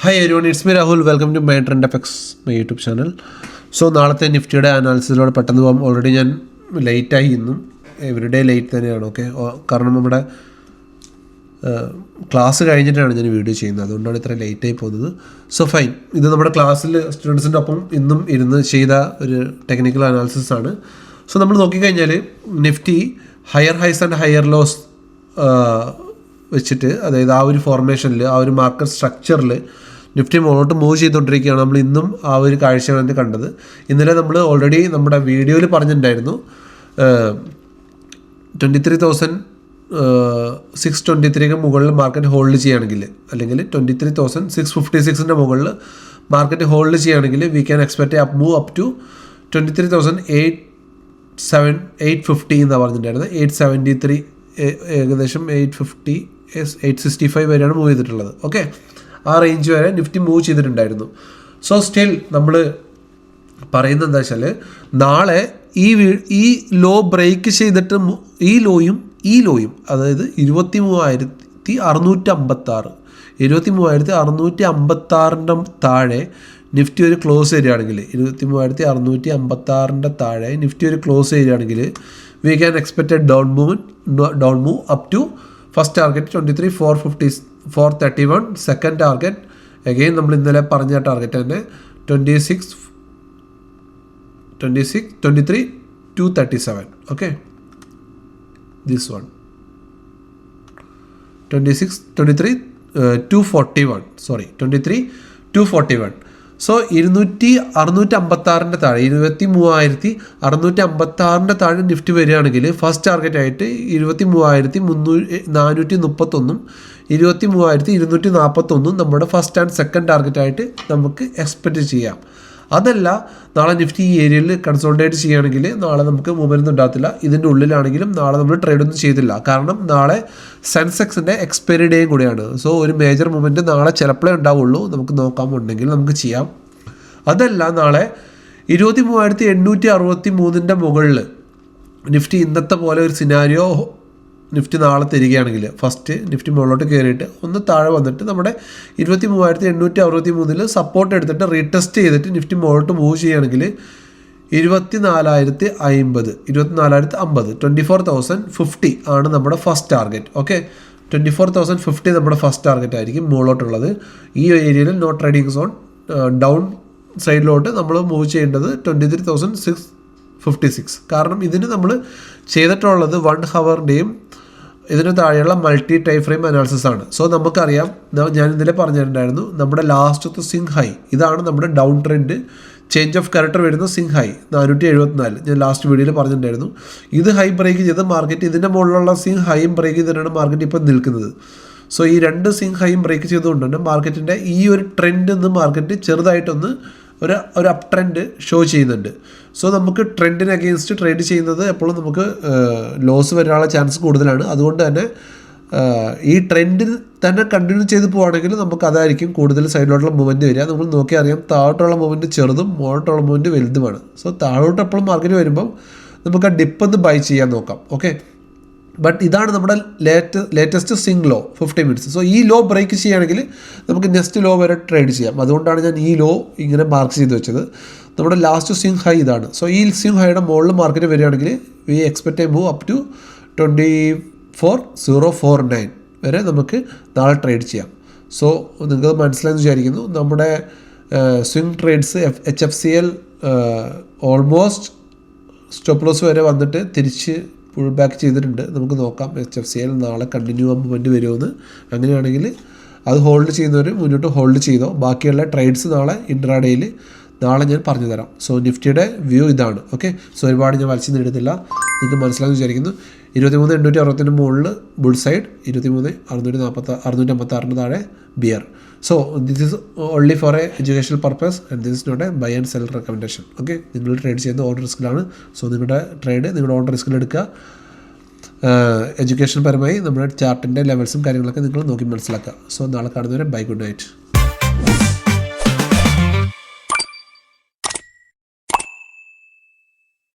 Hi everyone, it's me Rahul. Welcome to my Trend FX, my YouTube channel. So നാളത്തെ നിഫ്റ്റിയുടെ അനാലിസിസിലൂടെ പെട്ടെന്ന് പോകാം. Already ഞാൻ ലേറ്റായി ഇന്നും എവറിഡേ ലേറ്റ് തന്നെയാണ്. ഓക്കെ, കാരണം നമ്മുടെ ക്ലാസ് കഴിഞ്ഞിട്ടാണ് ഞാൻ വീഡിയോ ചെയ്യുന്നത്, അതുകൊണ്ടാണ് ഇത്ര ലേറ്റായി പോകുന്നത്. സോ ഫൈൻ, ഇത് നമ്മുടെ ക്ലാസ്സിൽ സ്റ്റുഡൻസിൻ്റെ ഒപ്പം ഇന്നും ഇരുന്ന് ചെയ്ത ഒരു ടെക്നിക്കൽ അനാലിസിസ് ആണ്. സോ നമ്മൾ നോക്കിക്കഴിഞ്ഞാൽ Nifty higher high and higher loss വെച്ചിട്ട്, അതായത് ആ ഒരു ഫോർമേഷനിൽ, ആ ഒരു മാർക്കറ്റ് സ്ട്രക്ചറിൽ നിഫ്റ്റി മുന്നോട്ട് മൂവ് ചെയ്തുകൊണ്ടിരിക്കുകയാണ്. നമ്മൾ ഇന്നും ആ ഒരു കാഴ്ചയാണ് കണ്ടത്. ഇന്നലെ നമ്മൾ ഓൾറെഡി നമ്മുടെ വീഡിയോയിൽ പറഞ്ഞിട്ടുണ്ടായിരുന്നു 23,623 മുകളിൽ മാർക്കറ്റ് ഹോൾഡ് ചെയ്യുകയാണെങ്കിൽ, അല്ലെങ്കിൽ 23,656 മുകളിൽ മാർക്കറ്റ് ഹോൾഡ് ചെയ്യുകയാണെങ്കിൽ we can expect move up to 23,850 എന്നാണ് പറഞ്ഞിട്ടുണ്ടായിരുന്നത്. 873 ഏകദേശം 850 865 വരെയാണ് മൂവ് ചെയ്തിട്ടുള്ളത്. ഓക്കെ, ആ റേഞ്ച് വരെ നിഫ്റ്റി മൂവ് ചെയ്തിട്ടുണ്ടായിരുന്നു. സോ സ്റ്റിൽ നമ്മൾ പറയുന്നത് എന്താ വെച്ചാൽ, നാളെ ഈ ലോ ബ്രേക്ക് ചെയ്തിട്ട് ഈ ലോയും അതായത് 23,656 23,656 താഴെ നിഫ്റ്റി ഒരു ക്ലോസ് ചെയ്യുകയാണെങ്കിൽ, 23,656 താഴെ നിഫ്റ്റി ഒരു ക്ലോസ് ചെയ്യുകയാണെങ്കിൽ we can expect down move up to first target 23,431, second target again നമ്മൾ ഇന്നലെ പറഞ്ഞ ടാർഗറ്റ് തന്നെ 23,237. Okay, this one 23,241. സോ 656 താഴെ 23,656 താഴെ നിഫ്റ്റി വരികയാണെങ്കിൽ ഫസ്റ്റ് ടാർഗറ്റായിട്ട് 23,431 23,241 നമ്മുടെ ഫസ്റ്റ് ആൻഡ് സെക്കൻഡ് ടാർഗറ്റായിട്ട് നമുക്ക് എക്സ്പെക്റ്റ് ചെയ്യാം. അതല്ല, നാളെ നിഫ്റ്റി ഈ ഏരിയയിൽ കൺസോൾട്ടേറ്റ് ചെയ്യുകയാണെങ്കിൽ നാളെ നമുക്ക് മൂവ്മെൻറ്റ് ഉണ്ടാകത്തില്ല. ഇതിൻ്റെ ഉള്ളിലാണെങ്കിലും നാളെ നമ്മൾ ട്രേഡ് ഒന്നും ചെയ്തില്ല, കാരണം നാളെ സെൻസെക്സിൻ്റെ എക്സ്പയറി ഡേയും കൂടിയാണ്. സോ ഒരു മേജർ മൂവ്മെൻറ്റ് നാളെ ചിലപ്പോഴേ ഉണ്ടാവുള്ളൂ. നമുക്ക് നോക്കാമുണ്ടെങ്കിൽ നമുക്ക് ചെയ്യാം. അതല്ല, നാളെ 23,863 മുകളിൽ നിഫ്റ്റി ഇന്നത്തെ പോലെ ഒരു സിനാരിയോ നിഫ്റ്റി നാളെ തരികയാണെങ്കിൽ, ഫസ്റ്റ് നിഫ്റ്റി മുകളിലോട്ട് കയറിയിട്ട് ഒന്ന് താഴെ വന്നിട്ട് നമ്മുടെ 23,863 സപ്പോർട്ട് എടുത്തിട്ട് റീടെസ്റ്റ് ചെയ്തിട്ട് നിഫ്റ്റി മുകളിലോട്ട് മൂവ് ചെയ്യുകയാണെങ്കിൽ 24,050 24,050 ആണ് നമ്മുടെ ഫസ്റ്റ് ടാർഗറ്റ്. ഓക്കെ, 24,050 നമ്മുടെ ഫസ്റ്റ് ടാർഗറ്റ് ആയിരിക്കും മുകളിലോട്ടുള്ളത്. ഈ ഏരിയയിൽ നോ ട്രേഡിംഗ് സോൺ. ഡൗൺ സൈഡിലോട്ട് നമ്മൾ മൂവ് ചെയ്യേണ്ടത് 23,656. കാരണം ഇതിന് നമ്മൾ ചെയ്തിട്ടുള്ളത് 1 ഹവറിൻ്റെയും ഇതിന് താഴെയുള്ള മൾട്ടി ടൈം ഫ്രെയിം അനാലിസിസ് ആണ്. സോ നമുക്കറിയാം, ഞാൻ ഇന്നലെ പറഞ്ഞിട്ടുണ്ടായിരുന്നു, നമ്മുടെ ലാസ്റ്റത്തെ സിങ് ഹൈ ഇതാണ്. നമ്മുടെ down trend change of corrector വരുന്ന സിങ് ഹൈ 474 ഞാൻ ലാസ്റ്റ് വീഡിയോയിൽ പറഞ്ഞിട്ടുണ്ടായിരുന്നു. ഇത് ഹൈ ബ്രേക്ക് ചെയ്ത് മാർക്കറ്റ് ഇതിൻ്റെ മുകളിലുള്ള സിങ് ഹൈയും ബ്രേക്ക് ചെയ്തിട്ടാണ് മാർക്കറ്റ് ഇപ്പോൾ നിൽക്കുന്നത്. സോ ഈ രണ്ട് സിങ് ഹൈയും ബ്രേക്ക് ചെയ്തുകൊണ്ട് തന്നെ മാർക്കറ്റിൻ്റെ ഈ ഒരു ട്രെൻഡ് നിന്ന് മാർക്കറ്റ് ചെറുതായിട്ടൊന്ന് ഒരു അപ് ട്രെൻഡ് ഷോ ചെയ്യുന്നുണ്ട്. സോ നമുക്ക് ട്രെൻഡിന് അഗെയിൻസ്റ്റ് ട്രേഡ് ചെയ്യുന്നത് എപ്പോഴും നമുക്ക് ലോസ് വരാനുള്ള ചാൻസ് കൂടുതലാണ്. അതുകൊണ്ട് തന്നെ ഈ ട്രെൻഡിൽ തന്നെ കണ്ടിന്യൂ ചെയ്ത് പോവുകയാണെങ്കിൽ നമുക്ക് അതായിരിക്കും കൂടുതൽ സൈഡിലോട്ടുള്ള മൂവ്മെൻറ്റ് വരിക. നമ്മൾ നോക്കി അറിയാം, താഴോട്ടുള്ള മൂവ്മെൻറ്റ് ചെറുതും മുകളിലോട്ടുള്ള മൂവ്മെൻറ്റ് വലുതുമാണ്. സോ താഴോട്ട് എപ്പോഴും മാർക്കറ്റ് വരുമ്പം നമുക്ക് ആ ഡിപ്പ് ഒന്ന് ബൈ ചെയ്യാൻ നോക്കാം. ഓക്കെ, ബട്ട് ഇതാണ് നമ്മുടെ latest swing low 50 minutes. So ഈ ലോ ബ്രേക്ക് ചെയ്യുകയാണെങ്കിൽ നമുക്ക് നെക്സ്റ്റ് ലോ വരെ ട്രേഡ് ചെയ്യാം. അതുകൊണ്ടാണ് ഞാൻ ഈ ലോ ഇങ്ങനെ മാർക്ക് ചെയ്ത് വെച്ചത്. നമ്മുടെ ലാസ്റ്റ് സ്വിംഗ് ഹൈ ഇതാണ്. സോ ഈ സ്വിംഗ് ഹൈയുടെ മുകളിൽ മാർക്കറ്റ് വരികയാണെങ്കിൽ we expect a move up to 24,049 വരെ നമുക്ക് നാളെ ട്രേഡ് ചെയ്യാം. സോ നിങ്ങൾക്ക് മനസ്സിലായെന്ന് വിചാരിക്കുന്നു. നമ്മുടെ swing trades HFCL almost stop loss വരെ വന്നിട്ട് തിരിച്ച് പുൾ ബാക്ക് ചെയ്തിട്ടുണ്ട്. നമുക്ക് നോക്കാം HFCL നാളെ കണ്ടിന്യൂ ആകാൻ വേണ്ടി വരുമെന്ന്. അങ്ങനെയാണെങ്കിൽ അത് ഹോൾഡ് ചെയ്യുന്നവർ മുന്നോട്ട് ഹോൾഡ് ചെയ്തോ. ബാക്കിയുള്ള ട്രേഡ്സ് നാളെ ഇൻട്രാഡേയിൽ നാളെ ഞാൻ പറഞ്ഞു തരാം. സോ നിഫ്റ്റിയുടെ വ്യൂ ഇതാണ്. ഓക്കെ, സോ ഒരുപാട് ഞാൻ വലിച്ചു നേടുന്നില്ല, നിങ്ങൾക്ക് മനസ്സിലാകുമെന്ന് വിചാരിക്കുന്നു. 23,860 മുകളിൽ ബുൾ സൈഡ്, 23,656 താഴെ bear. So this is only for a educational purpose and this is not a buy and sell recommendation. Okay, നിങ്ങൾ ട്രേഡ് ചെയ്യുന്ന ഓൺ റിസ്കിലാണ്. സോ നിങ്ങളുടെ ട്രേഡ് നിങ്ങളുടെ ഓൺ റിസ്കിൽ എടുക്കുക. എഡ്യൂക്കേഷൻ പരമായി നമ്മുടെ ചാർട്ടിൻ്റെ ലെവൽസും കാര്യങ്ങളൊക്കെ നിങ്ങൾ നോക്കി മനസ്സിലാക്കുക. സോ നാളെ കാണുന്നവരെ ബൈ, ഗുഡ് നൈറ്റ്.